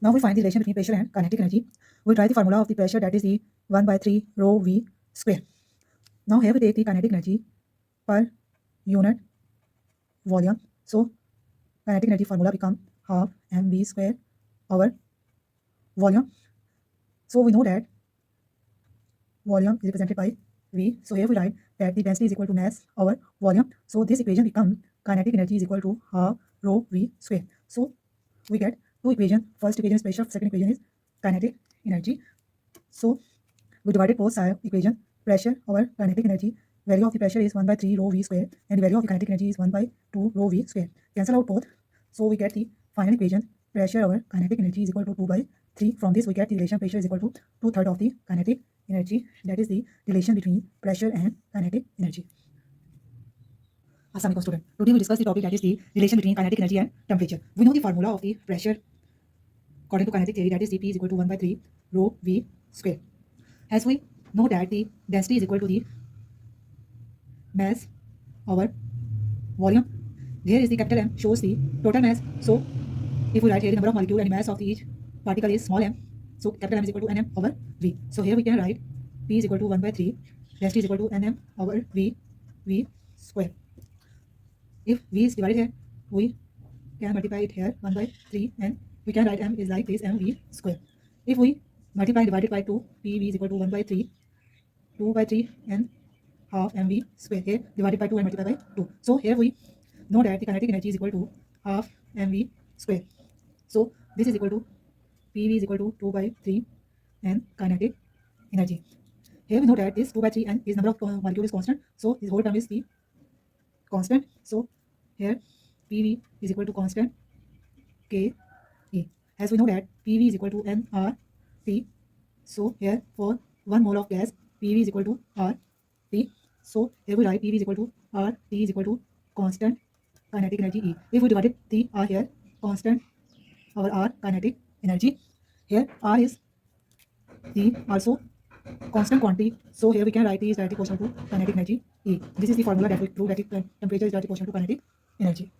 Now we find the relation between pressure and kinetic energy. We try the formula of the pressure, that is the 1 by 3 rho v square. Now here we take the kinetic energy per unit volume. So kinetic energy formula become half mv square over volume. So we know that volume is represented by v. So here we write that the density is equal to mass over volume. So this equation becomes kinetic energy is equal to half rho v square. So we get two equations. First equation is pressure, second equation is kinetic energy. So we divided both side equation, pressure over kinetic energy. Value of the pressure is 1 by 3 rho v square and the value of the kinetic energy is 1 by 2 rho v square. Cancel out both. So we get the final equation, pressure over kinetic energy is equal to 2 by 3. From this we get the relation pressure is equal to 2/3 of the kinetic energy. That is the relation between pressure and kinetic energy. Assalamualaikum student. Today we discuss the topic, that is the relation between kinetic energy and temperature. We know the formula of the pressure according to kinetic theory, that is dP is equal to 1 by 3 rho v square. As we know that the density is equal to the mass over volume. Here is the capital M, shows the total mass. So if we write here the number of molecule and the mass of each particle is small m, so capital M is equal to Nm over V. So here we can write P is equal to 1 by 3, density is equal to Nm over V square. If V is divided here, we can multiply it here 1 by 3 and we can write M is like this, mv square. If we multiply and divide it by 2, PV is equal to 1 by 3, 2 by 3 and half mv square, here divided by 2 and multiplied by 2. So here we know that the kinetic energy is equal to half mv square. So this is equal to PV is equal to 2 by 3 and kinetic energy. Here we know that this 2 by 3 and his number of molecule is constant. So his whole term is the constant. So here PV is equal to constant K E. As we know that PV is equal to nRT. So here for 1 mole of gas, PV is equal to RT. So here we write PV is equal to RT is equal to constant kinetic energy E. If we divided the R here, constant over R kinetic energy. Here R is the also constant quantity. So here we can write T is directly proportional to kinetic energy E. This is the formula that we prove that temperature is directly proportional to kinetic energy.